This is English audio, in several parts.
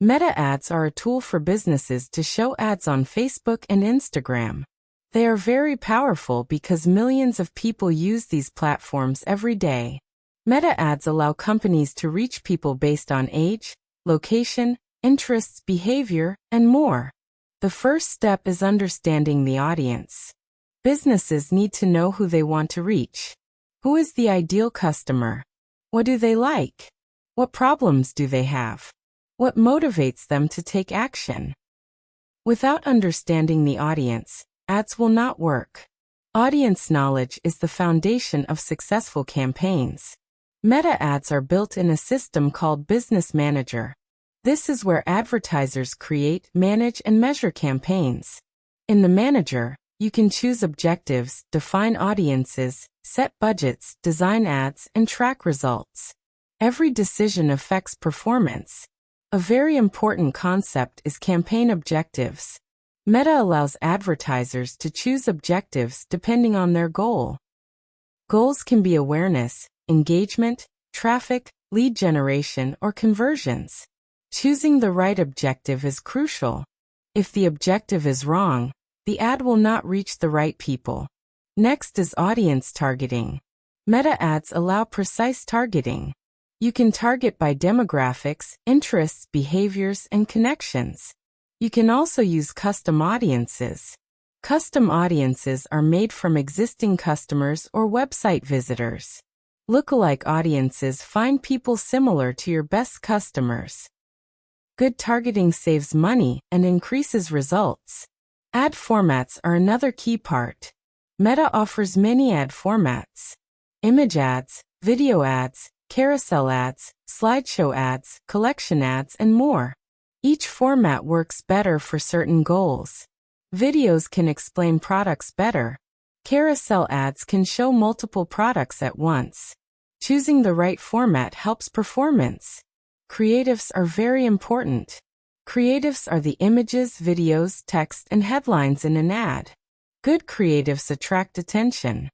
Meta ads are a tool for businesses to show ads on Facebook and Instagram. They are very powerful because millions of people use these platforms every day. Meta ads allow companies to reach people based on age, location, interests, behavior, and more. The first step is understanding the audience. Businesses need to know who they want to reach. Who is the ideal customer? What do they like? What problems do they have? What motivates them to take action? Without understanding the audience, ads will not work. Audience knowledge is the foundation of successful campaigns. Meta ads are built in a system called Business Manager. This is where advertisers create, manage, and measure campaigns. In the manager, you can choose objectives, define audiences, set budgets, design ads, and track results. Every decision affects performance. A very important concept is campaign objectives. Meta allows advertisers to choose objectives depending on their goal. Goals can be awareness, engagement, traffic, lead generation, or conversions. Choosing the right objective is crucial. If the objective is wrong, the ad will not reach the right people. Next is audience targeting. Meta ads allow precise targeting. You can target by demographics, interests, behaviors, and connections. You can also use custom audiences. Custom audiences are made from existing customers or website visitors. Lookalike audiences find people similar to your best customers. Good targeting saves money and increases results. Ad formats are another key part. Meta offers many ad formats: image ads, video ads, carousel ads, slideshow ads, collection ads, and more. Each format works better for certain goals. Videos can explain products better. Carousel ads can show multiple products at once. Choosing the right format helps performance. Creatives are very important. Creatives are the images, videos, text, and headlines in an ad. Good creatives attract attention.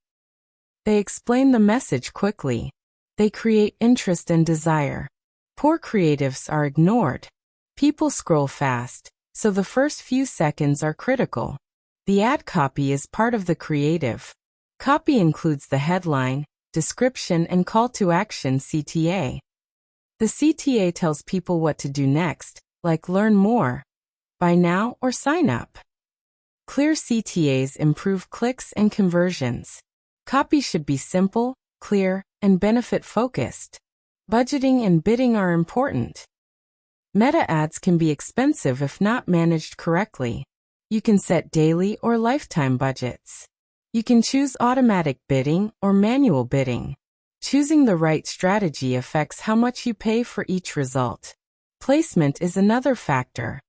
They explain the message quickly. They create interest and desire. Poor creatives are ignored. People scroll fast, so the first few seconds are critical. The ad copy is part of the creative. Copy includes the headline, description, and call to action (CTA). The CTA tells people what to do next, like learn more, buy now, or sign up. Clear CTAs improve clicks and conversions. Copy should be simple, clear, and benefit-focused. Budgeting and bidding are important. Meta ads can be expensive if not managed correctly. You can set daily or lifetime budgets. You can choose automatic bidding or manual bidding. Choosing the right strategy affects how much you pay for each result. Placement is another factor.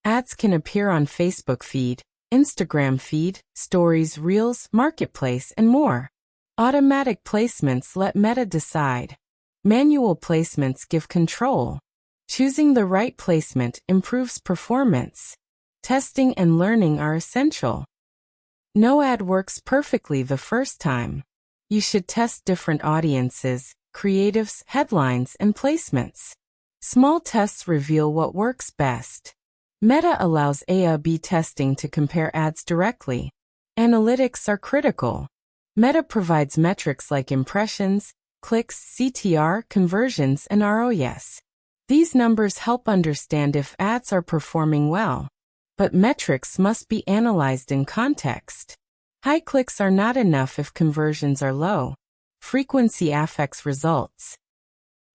Ads can appear on Facebook feed, Instagram feed, stories, reels, marketplace, and more. Automatic placements let Meta decide. Manual placements give control. Choosing the right placement improves performance. Testing and learning are essential. No ad works perfectly the first time. You should test different audiences, creatives, headlines, and placements. Small tests reveal what works best. Meta allows A/B testing to compare ads directly. Analytics are critical. Meta provides metrics like impressions, clicks, CTR, conversions, and ROAS. These numbers help understand if ads are performing well. But metrics must be analyzed in context. High clicks are not enough if conversions are low. Frequency affects results.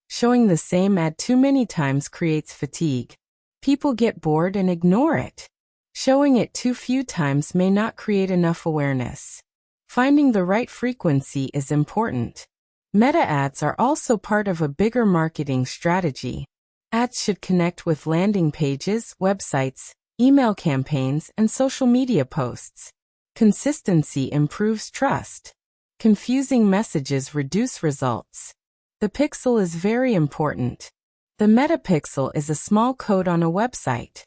Showing the same ad too many times creates fatigue. People get bored and ignore it. Showing it too few times may not create enough awareness. Finding the right frequency is important. Meta ads are also part of a bigger marketing strategy. Ads should connect with landing pages, websites, email campaigns, and social media posts. Consistency improves trust. Confusing messages reduce results. The pixel is very important. The metapixel is a small code on a website.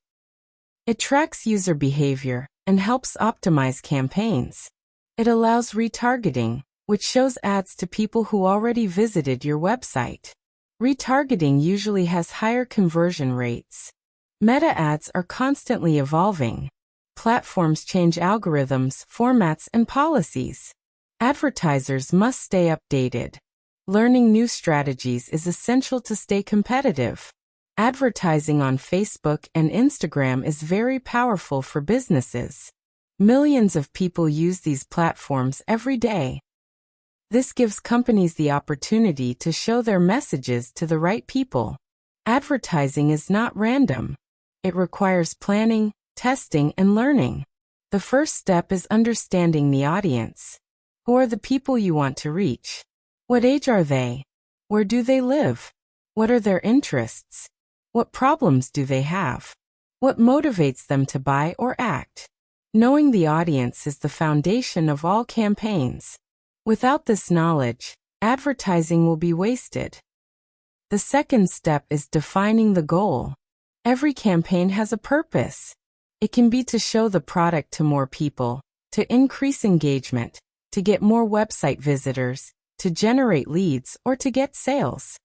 It tracks user behavior and helps optimize campaigns. It allows retargeting, which shows ads to people who already visited your website. Retargeting usually has higher conversion rates. Meta ads are constantly evolving. Platforms change algorithms, formats, and policies. Advertisers must stay updated. Learning new strategies is essential to stay competitive. Advertising on Facebook and Instagram is very powerful for businesses. Millions of people use these platforms every day. This gives companies the opportunity to show their messages to the right people. Advertising is not random. It requires planning, testing, and learning. The first step is understanding the audience. Who are the people you want to reach? What age are they? Where do they live? What are their interests? What problems do they have? What motivates them to buy or act? Knowing the audience is the foundation of all campaigns. Without this knowledge, advertising will be wasted. The second step is defining the goal. Every campaign has a purpose. It can be to show the product to more people, to increase engagement, to get more website visitors, to generate leads, or to get sales.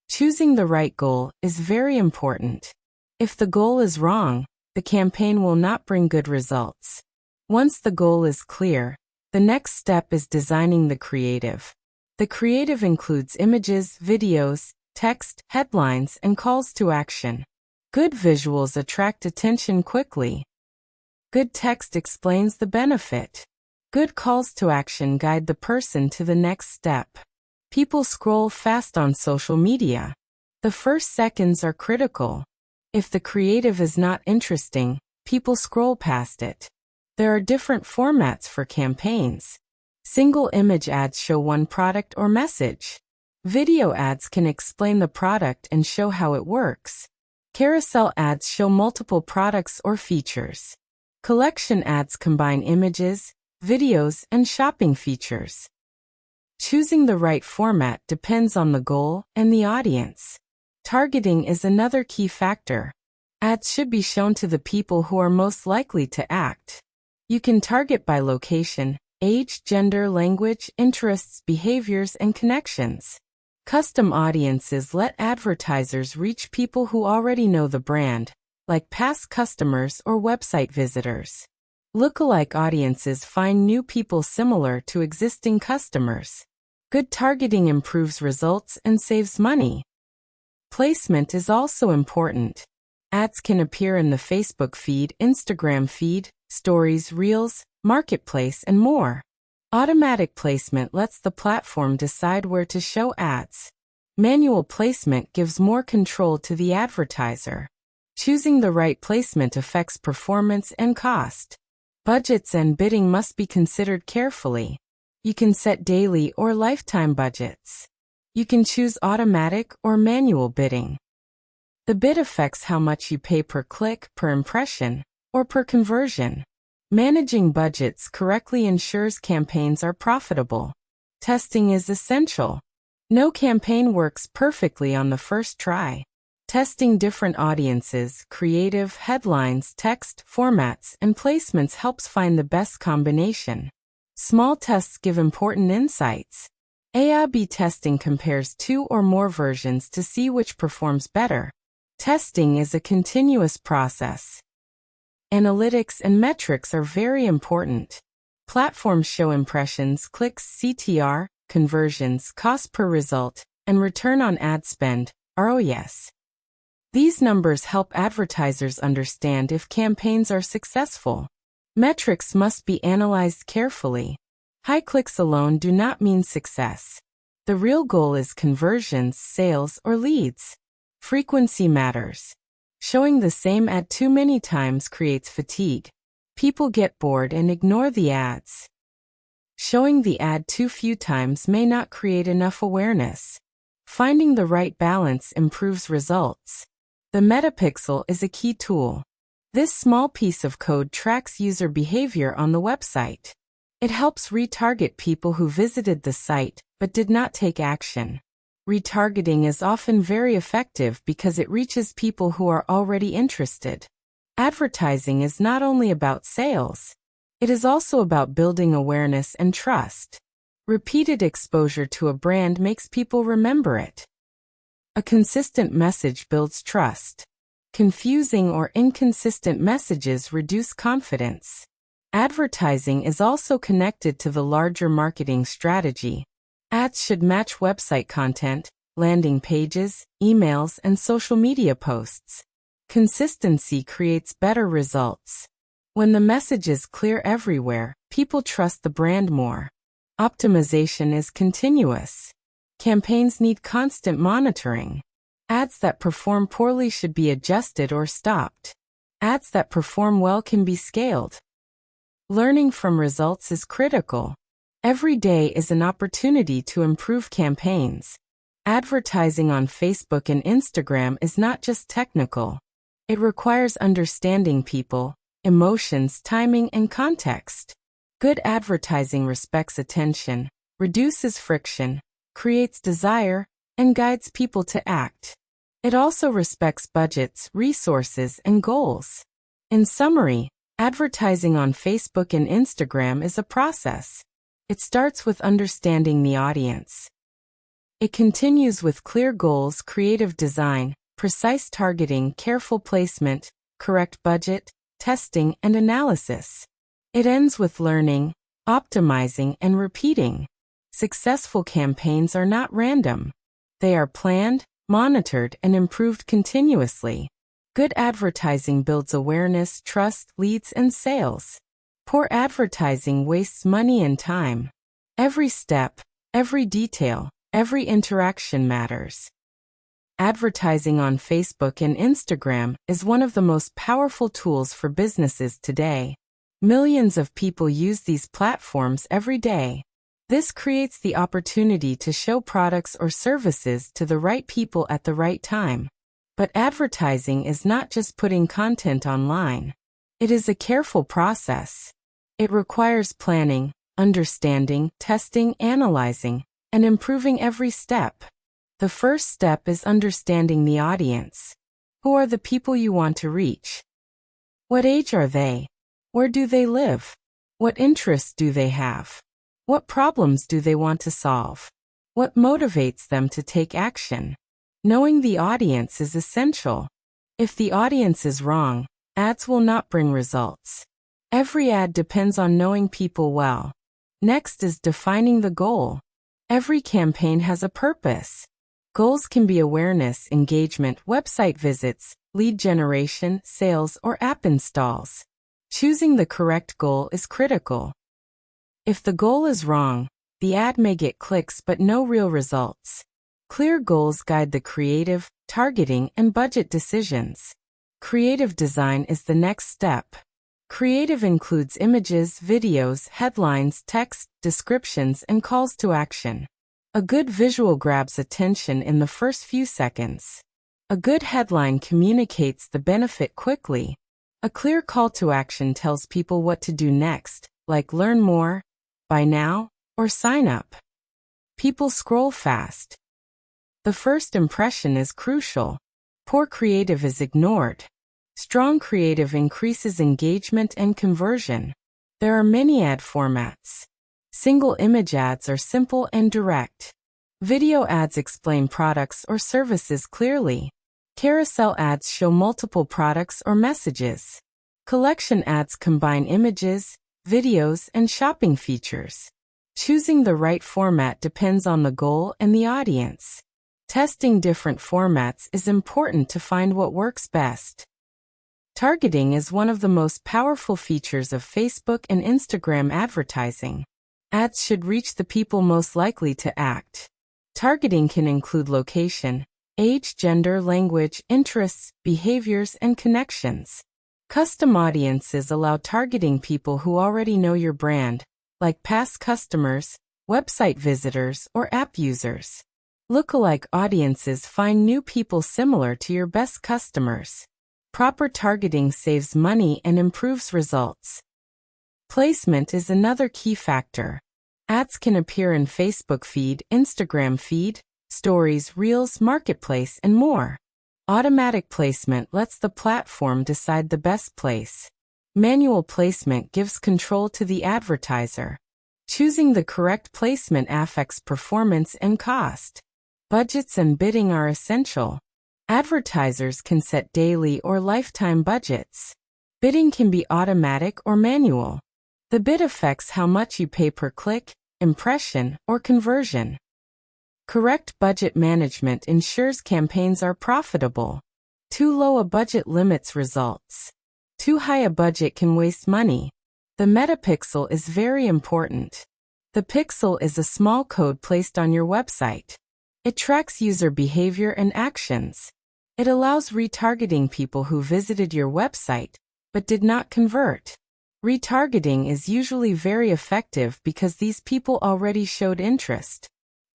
Choosing the right goal is very important. If the goal is wrong, the campaign will not bring good results. Once the goal is clear, the next step is designing the creative. The creative includes images, videos, text, headlines, and calls to action. Good visuals attract attention quickly. Good text explains the benefit. Good calls to action guide the person to the next step. People scroll fast on social media. The first seconds are critical. If the creative is not interesting, people scroll past it. There are different formats for campaigns. Single image ads show one product or message. Video ads can explain the product and show how it works. Carousel ads show multiple products or features. Collection ads combine images, videos, and shopping features. Choosing the right format depends on the goal and the audience. Targeting is another key factor. Ads should be shown to the people who are most likely to act. You can target by location, age, gender, language, interests, behaviors, and connections. Custom audiences let advertisers reach people who already know the brand, like past customers or website visitors. Lookalike audiences find new people similar to existing customers. Good targeting improves results and saves money. Placement is also important. Ads can appear in the Facebook feed, Instagram feed, stories, reels, marketplace, and more. Automatic placement lets the platform decide where to show ads. Manual placement gives more control to the advertiser. Choosing the right placement affects performance and cost. Budgets and bidding must be considered carefully. You can set daily or lifetime budgets. You can choose automatic or manual bidding. The bid affects how much you pay per click, per impression, or per conversion. Managing budgets correctly ensures campaigns are profitable. Testing is essential. No campaign works perfectly on the first try. Testing different audiences, creative, headlines, text, formats, and placements helps find the best combination. Small tests give important insights. A/B testing compares two or more versions to see which performs better. Testing is a continuous process. Analytics and metrics are very important. Platforms show impressions, clicks, CTR, conversions, cost per result, and return on ad spend, ROAS. These numbers help advertisers understand if campaigns are successful. Metrics must be analyzed carefully. High clicks alone do not mean success. The real goal is conversions, sales, or leads. Frequency matters. Showing the same ad too many times creates fatigue. People get bored and ignore the ads. Showing the ad too few times may not create enough awareness. Finding the right balance improves results. The Metapixel is a key tool. This small piece of code tracks user behavior on the website. It helps retarget people who visited the site but did not take action. Retargeting is often very effective because it reaches people who are already interested. Advertising is not only about sales. It is also about building awareness and trust. Repeated exposure to a brand makes people remember it. A consistent message builds trust. Confusing or inconsistent messages reduce confidence. Advertising is also connected to the larger marketing strategy. Ads should match website content, landing pages, emails, and social media posts. Consistency creates better results. When the message is clear everywhere, people trust the brand more. Optimization is continuous. Campaigns need constant monitoring. Ads that perform poorly should be adjusted or stopped. Ads that perform well can be scaled. Learning from results is critical. Every day is an opportunity to improve campaigns. Advertising on Facebook and Instagram is not just technical. It requires understanding people, emotions, timing, and context. Good advertising respects attention, reduces friction, creates desire, and guides people to act. It also respects budgets, resources, and goals. In summary, advertising on Facebook and Instagram is a process. It starts with understanding the audience. It continues with clear goals, creative design, precise targeting, careful placement, correct budget, testing, and analysis. It ends with learning, optimizing, and repeating. Successful campaigns are not random. They are planned, monitored, and improved continuously. Good advertising builds awareness, trust, leads, and sales. Poor advertising wastes money and time. Every step, every detail, every interaction matters. Advertising on Facebook and Instagram is one of the most powerful tools for businesses today. Millions of people use these platforms every day. This creates the opportunity to show products or services to the right people at the right time. But advertising is not just putting content online. It is a careful process. It requires planning, understanding, testing, analyzing, and improving every step. The first step is understanding the audience. Who are the people you want to reach? What age are they? Where do they live? What interests do they have? What problems do they want to solve? What motivates them to take action? Knowing the audience is essential. If the audience is wrong, ads will not bring results. Every ad depends on knowing people well. Next is defining the goal. Every campaign has a purpose. Goals can be awareness, engagement, website visits, lead generation, sales, or app installs. Choosing the correct goal is critical. If the goal is wrong, the ad may get clicks but no real results. Clear goals guide the creative, targeting, and budget decisions. Creative design is the next step. Creative includes images, videos, headlines, text, descriptions, and calls to action. A good visual grabs attention in the first few seconds. A good headline communicates the benefit quickly. A clear call to action tells people what to do next, like learn more, buy now, or sign up. People scroll fast. The first impression is crucial. Poor creative is ignored. Strong creative increases engagement and conversion. There are many ad formats. Single image ads are simple and direct. Video ads explain products or services clearly. Carousel ads show multiple products or messages. Collection ads combine images, videos, and shopping features. Choosing the right format depends on the goal and the audience. Testing different formats is important to find what works best. Targeting is one of the most powerful features of Facebook and Instagram advertising. Ads should reach the people most likely to act. Targeting can include location, age, gender, language, interests, behaviors, and connections. Custom audiences allow targeting people who already know your brand, like past customers, website visitors, or app users. Lookalike audiences find new people similar to your best customers. Proper targeting saves money and improves results. Placement is another key factor. Ads can appear in Facebook feed, Instagram feed, stories, reels, marketplace, and more. Automatic placement lets the platform decide the best place. Manual placement gives control to the advertiser. Choosing the correct placement affects performance and cost. Budgets and bidding are essential. Advertisers can set daily or lifetime budgets. Bidding can be automatic or manual. The bid affects how much you pay per click, impression, or conversion. Correct budget management ensures campaigns are profitable. Too low a budget limits results. Too high a budget can waste money. The metapixel is very important. The pixel is a small code placed on your website. It tracks user behavior and actions. It allows retargeting people who visited your website but did not convert. Retargeting is usually very effective because these people already showed interest.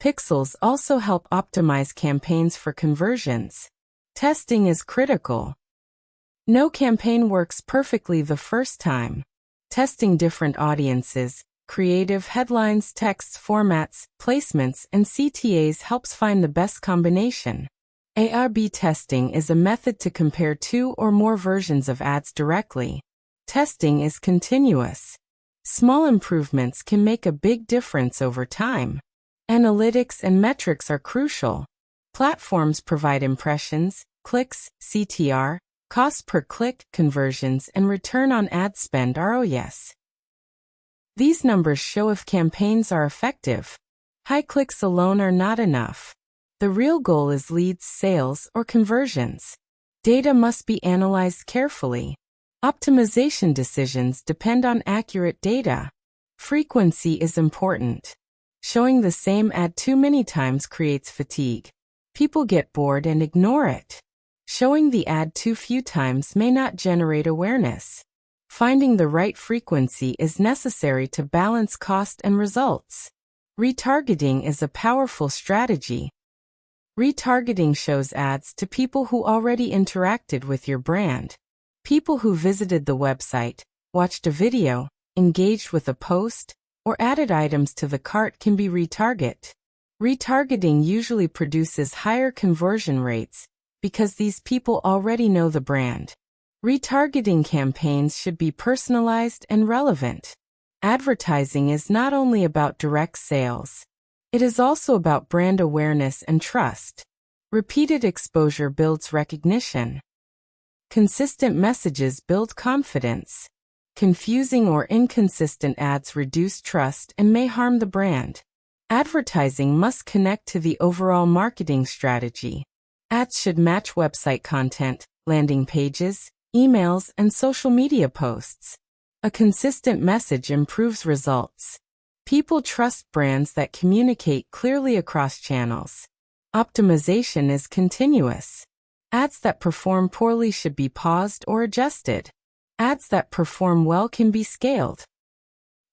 Pixels also help optimize campaigns for conversions. Testing is critical. No campaign works perfectly the first time. Testing different audiences, creative headlines, text formats, placements, and CTAs helps find the best combination. A/B testing is a method to compare two or more versions of ads directly. Testing is continuous. Small improvements can make a big difference over time. Analytics and metrics are crucial. Platforms provide impressions, clicks, CTR, cost per click, conversions, and return on ad spend (ROAS). These numbers show if campaigns are effective. High clicks alone are not enough. The real goal is leads, sales, or conversions. Data must be analyzed carefully. Optimization decisions depend on accurate data. Frequency is important. Showing the same ad too many times creates fatigue. People get bored and ignore it. Showing the ad too few times may not generate awareness. Finding the right frequency is necessary to balance cost and results. Retargeting is a powerful strategy. Retargeting shows ads to people who already interacted with your brand. People who visited the website, watched a video, engaged with a post, or added items to the cart can be retarget. Retargeting usually produces higher conversion rates because these people already know the brand. Retargeting campaigns should be personalized and relevant. Advertising is not only about direct sales. It is also about brand awareness and trust. Repeated exposure builds recognition. Consistent messages build confidence. Confusing or inconsistent ads reduce trust and may harm the brand. Advertising must connect to the overall marketing strategy. Ads should match website content, landing pages, emails, and social media posts. A consistent message improves results. People trust brands that communicate clearly across channels. Optimization is continuous. Ads that perform poorly should be paused or adjusted. Ads that perform well can be scaled.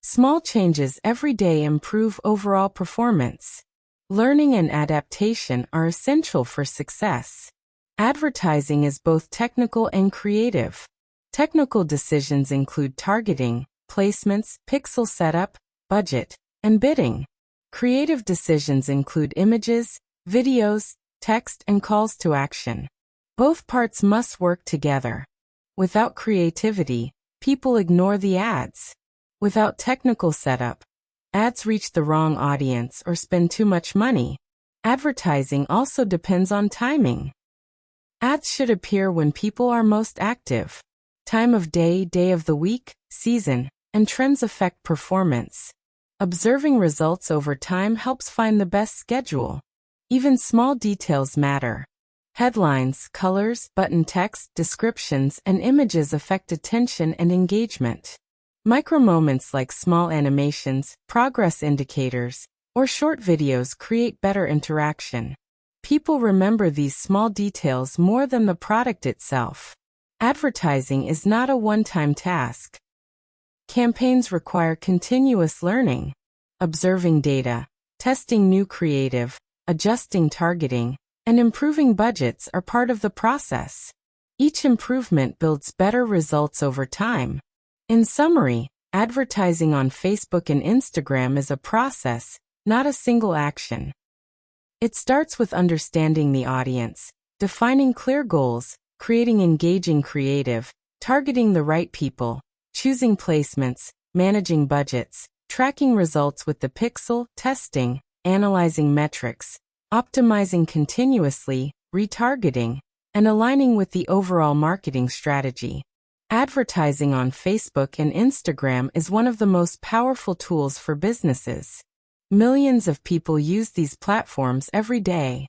Small changes every day improve overall performance. Learning and adaptation are essential for success. Advertising is both technical and creative. Technical decisions include targeting, placements, pixel setup, budget, and bidding. Creative decisions include images, videos, text, and calls to action. Both parts must work together. Without creativity, people ignore the ads. Without technical setup, ads reach the wrong audience or spend too much money. Advertising also depends on timing. Ads should appear when people are most active. Time of day, day of the week, season, and trends affect performance. Observing results over time helps find the best schedule. Even small details matter. Headlines, colors, button text, descriptions, and images affect attention and engagement. Micro-moments like small animations, progress indicators, or short videos create better interaction. People remember these small details more than the product itself. Advertising is not a one-time task. Campaigns require continuous learning. Observing data, testing new creative, adjusting targeting, and improving budgets are part of the process. Each improvement builds better results over time. In summary, advertising on Facebook and Instagram is a process, not a single action. It starts with understanding the audience, defining clear goals, creating engaging creative, targeting the right people, choosing placements, managing budgets, tracking results with the pixel, testing, analyzing metrics, optimizing continuously, retargeting, and aligning with the overall marketing strategy. Advertising on Facebook and Instagram is one of the most powerful tools for businesses. Millions of people use these platforms every day.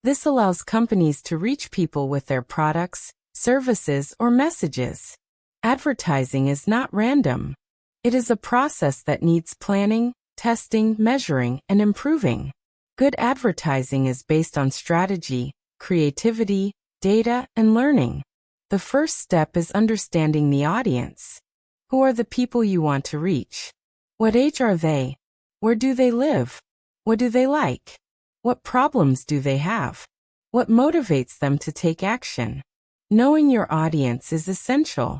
This allows companies to reach people with their products, services, or messages. Advertising is not random. It is a process that needs planning, testing, measuring, and improving. Good advertising is based on strategy, creativity, data, and learning. The first step is understanding the audience. Who are the people you want to reach? What age are they? Where do they live? What do they like? What problems do they have? What motivates them to take action? Knowing your audience is essential.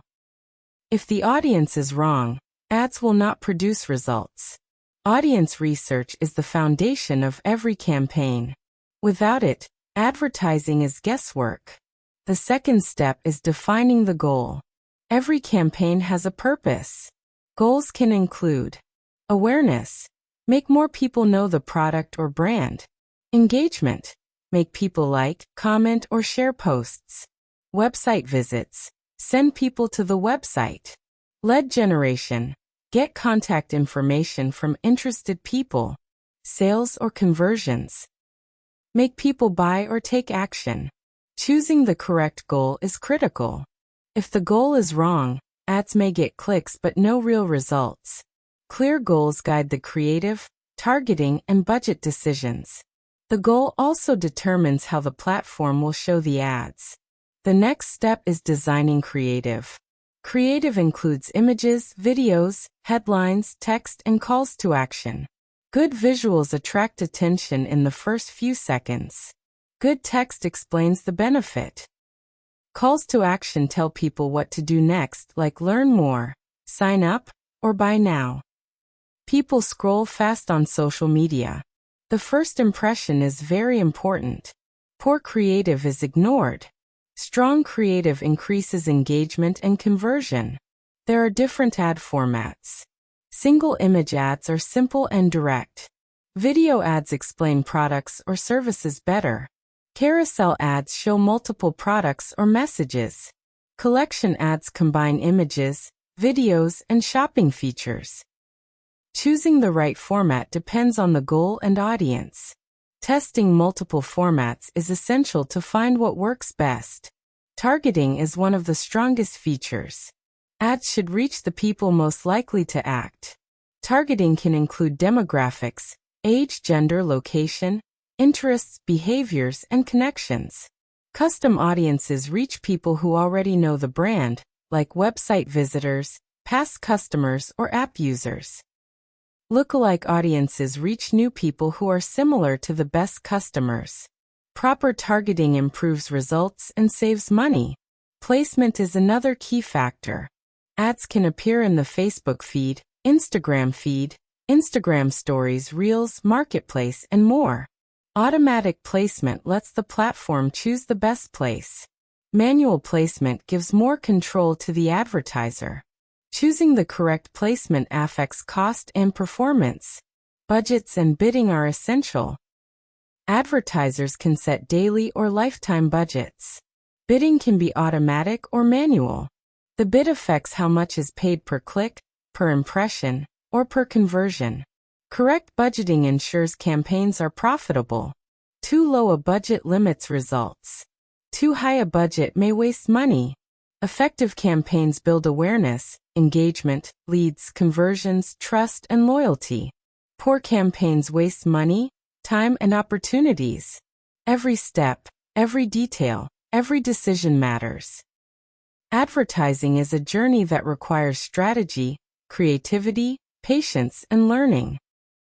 If the audience is wrong, ads will not produce results. Audience research is the foundation of every campaign. Without it, advertising is guesswork. The second step is defining the goal. Every campaign has a purpose. Goals can include awareness. Make more people know the product or brand. Engagement. Make people like, comment, or share posts. Website visits. Send people to the website. Lead generation. Get contact information from interested people. Sales or conversions. Make people buy or take action. Choosing the correct goal is critical. If the goal is wrong, ads may get clicks but no real results. Clear goals guide the creative, targeting, and budget decisions. The goal also determines how the platform will show the ads. The next step is designing creative. Creative includes images, videos, headlines, text, and calls to action. Good visuals attract attention in the first few seconds. Good text explains the benefit. Calls to action tell people what to do next, like learn more, sign up, or buy now. People scroll fast on social media. The first impression is very important. Poor creative is ignored. Strong creative increases engagement and conversion. There are different ad formats. Single image ads are simple and direct. Video ads explain products or services better. Carousel ads show multiple products or messages. Collection ads combine images, videos, and shopping features. Choosing the right format depends on the goal and audience. Testing multiple formats is essential to find what works best. Targeting is one of the strongest features. Ads should reach the people most likely to act. Targeting can include demographics, age, gender, location, interests, behaviors, and connections. Custom audiences reach people who already know the brand, like website visitors, past customers, or app users. Lookalike audiences reach new people who are similar to the best customers. Proper targeting improves results and saves money. Placement is another key factor. Ads can appear in the Facebook feed, Instagram stories, Reels, Marketplace, and more. Automatic placement lets the platform choose the best place. Manual placement gives more control to the advertiser. Choosing the correct placement affects cost and performance. Budgets and bidding are essential. Advertisers can set daily or lifetime budgets. Bidding can be automatic or manual. The bid affects how much is paid per click, per impression, or per conversion. Correct budgeting ensures campaigns are profitable. Too low a budget limits results. Too high a budget may waste money. Effective campaigns build awareness, engagement, leads, conversions, trust, and loyalty. Poor campaigns waste money, time, and opportunities. Every step, every detail, every decision matters. Advertising is a journey that requires strategy, creativity, patience, and learning.